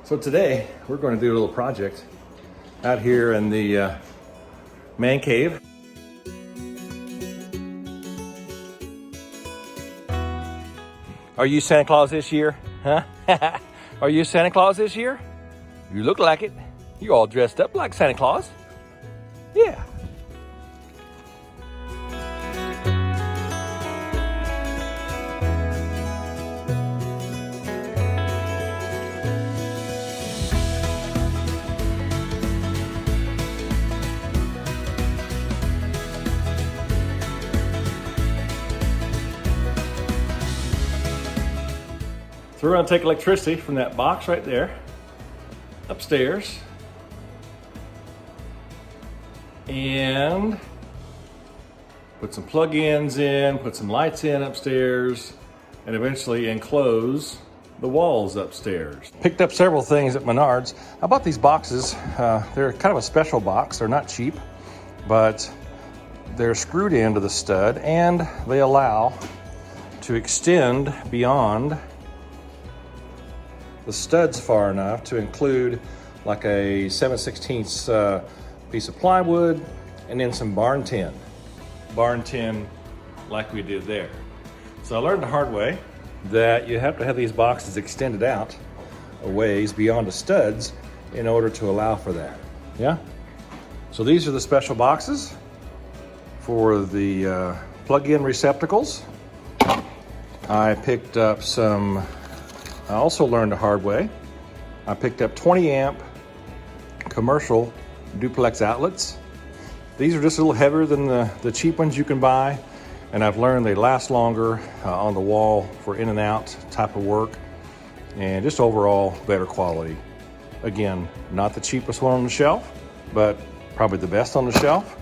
So today we're going to do a little project out here in the man cave. Are you Santa Claus this year? Huh? Are you Santa Claus this year? You look like it. You're all dressed up like Santa Claus. Yeah. So we're going to take electricity from that box right there, upstairs, and put some plug-ins in, put some lights in upstairs, and eventually enclose the walls upstairs. Picked up several things at Menards. I bought these boxes. They're kind of a special box. They're not cheap, but they're screwed into the stud, and they allow to extend beyond the stud's far enough to include like a 7/16 piece of plywood and then some barn tin like we did there. So I learned the hard way that you have to have these boxes extended out a ways beyond the studs in order to allow for that. Yeah. So these are the special boxes for the plug-in receptacles. I picked up I also learned the hard way. I picked up 20 amp commercial duplex outlets. These are just a little heavier than the cheap ones you can buy, and I've learned they last longer on the wall for in and out type of work, and just overall better quality. Again, not the cheapest one on the shelf, but probably the best on the shelf.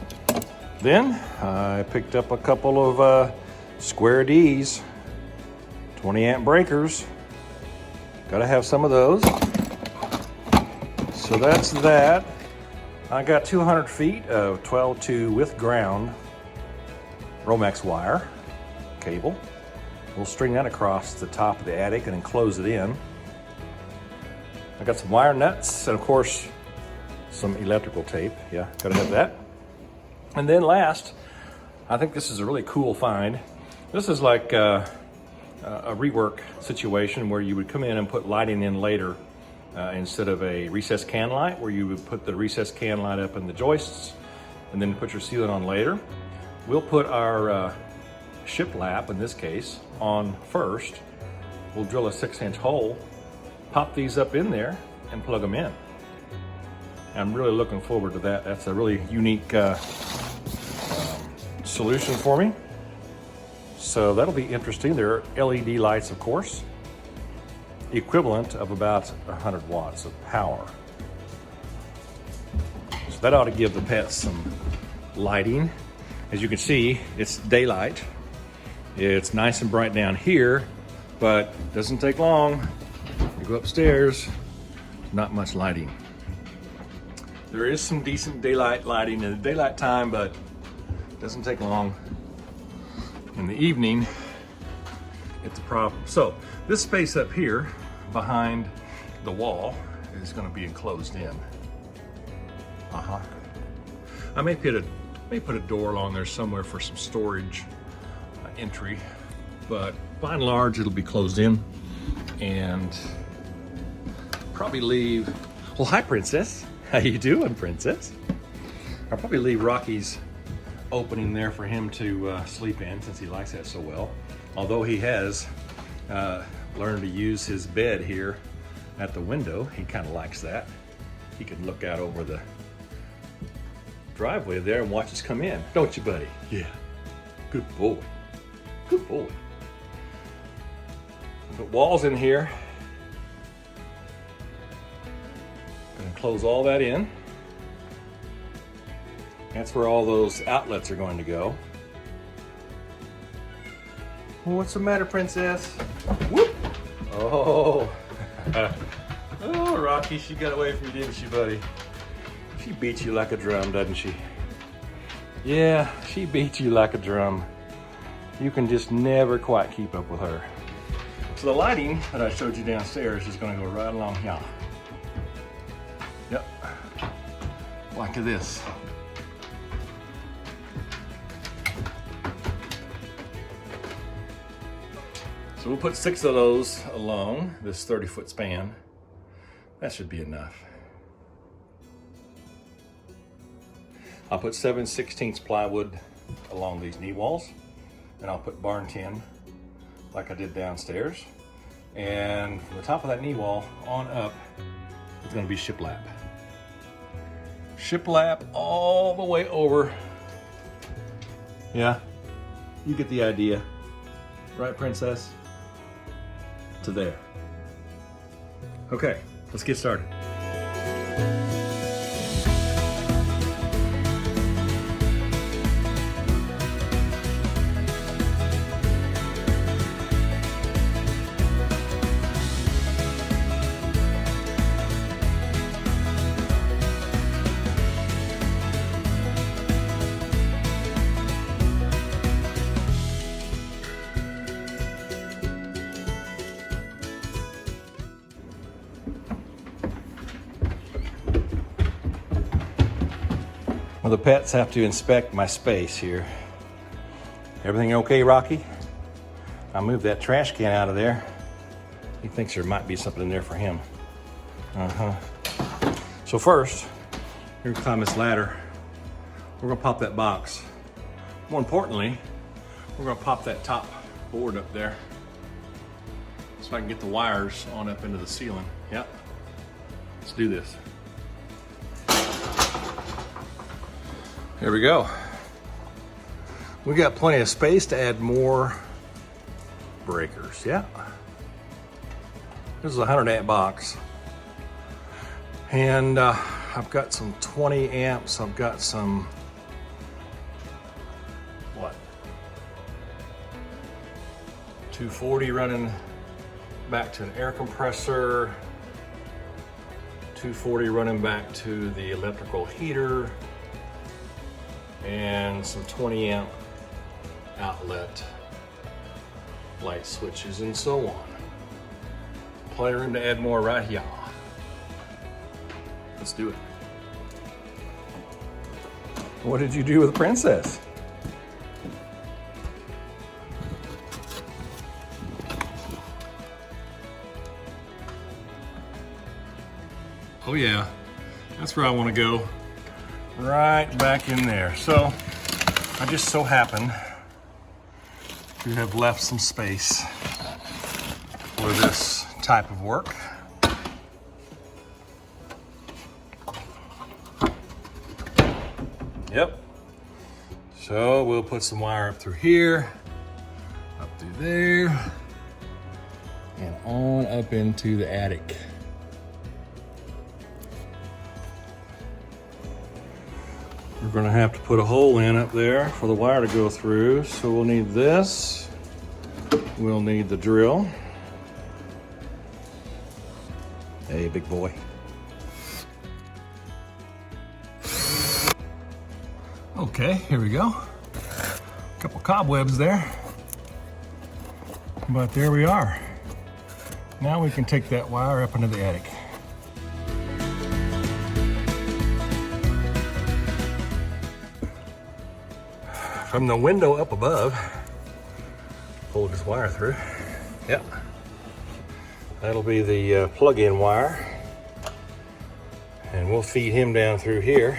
Then I picked up a couple of square Ds, 20 amp breakers. Gotta have some of those. So that's that. I got 200 feet of 12-2 with ground Romex wire cable. We'll string that across the top of the attic and then close it in. I got some wire nuts and of course some electrical tape. Yeah, gotta have that. And then last, I think this is a really cool find. This is like a rework situation where you would come in and put lighting in later instead of a recessed can light, where you would put the recessed can light up in the joists and then put your ceiling on later. We'll put our shiplap, in this case, on first. We'll drill a 6-inch hole, pop these up in there, and plug them in. I'm really looking forward to that. That's a really unique solution for me. So that'll be interesting. They're LED lights, of course, equivalent of about 100 watts of power. So that ought to give the pets some lighting. As you can see, it's daylight. It's nice and bright down here, but it doesn't take long. You go upstairs, not much lighting. There is some decent daylight lighting in the daylight time, but it doesn't take long. In the evening, it's a problem. So this space up here behind the wall is going to be enclosed in. I may put a door along there somewhere for some storage entry, but by and large it'll be closed in, and probably leave. Well, hi Princess. How you doing, Princess? I'll probably leave Rocky's opening there for him to sleep in, since he likes that so well. Although he has learned to use his bed here at the window. He kind of likes that. He can look out over the driveway there and watch us come in. Don't you, buddy? Yeah. Good boy. Good boy. Put walls in here. Gonna close all that in. That's where all those outlets are going to go. Well, what's the matter, Princess? Whoop! Oh. Oh, Rocky, she got away from you, didn't she, buddy? She beats you like a drum, doesn't she? Yeah, she beats you like a drum. You can just never quite keep up with her. So the lighting that I showed you downstairs is going to go right along here. Yep, like this. So we'll put 6 of those along this 30-foot span. That should be enough. I'll put 7/16 plywood along these knee walls, and I'll put barn tin like I did downstairs. And from the top of that knee wall on up, it's gonna be shiplap. Shiplap all the way over. Yeah, you get the idea, right, Princess? To there. Okay, let's get started. Well, the pets have to inspect my space here. Everything okay, Rocky? I moved that trash can out of there. He thinks there might be something in there for him. So first, we're gonna climb this ladder. We're gonna pop that box. More importantly, we're gonna pop that top board up there so I can get the wires on up into the ceiling. Yep, let's do this. There we go. We got plenty of space to add more breakers. Yeah. This is a 100-amp box. And I've got some 20 amps. I've got some, what? 240 running back to an air compressor. 240 running back to the electrical heater. And some 20 amp outlet light switches and so on. Plenty of room to add more right here. Let's do it. What did you do with Princess? Oh yeah, that's where I want to go. Right back in there. So I just so happen to have left some space for this type of work. Yep. So we'll put some wire up through here, up through there, and on up into the attic. We're gonna have to put a hole in up there for the wire to go through. So we'll need this. We'll need the drill. Hey, big boy. Okay, here we go. A couple cobwebs there. But there we are. Now we can take that wire up into the attic. From the window up above, pull this wire through. Yep. That'll be the plug-in wire. And we'll feed him down through here.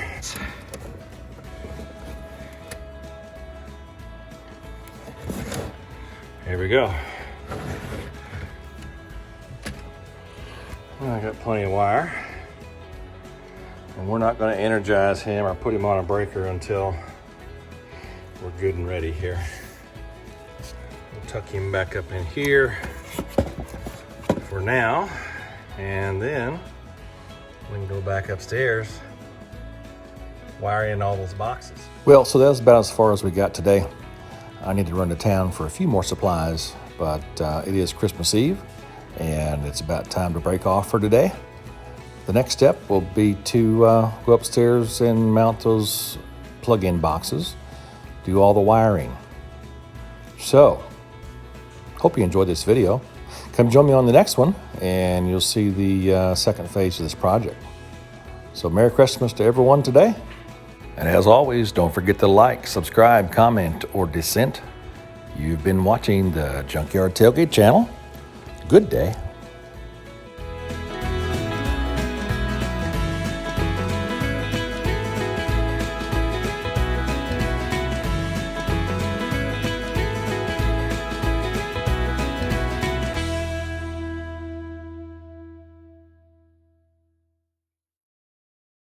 Here we go. I got plenty of wire. And we're not going to energize him or put him on a breaker until we're good and ready here. We'll tuck him back up in here for now, and then we can go back upstairs, wire in all those boxes. Well, so that's about as far as we got today. I need to run to town for a few more supplies, but it is Christmas Eve, and it's about time to break off for today. The next step will be to go upstairs and mount those plug-in boxes, do all the wiring. So, hope you enjoyed this video. Come join me on the next one, and you'll see the second phase of this project. So Merry Christmas to everyone today. And as always, don't forget to like, subscribe, comment, or dissent. You've been watching the Junkyard Tailgate channel. Good day.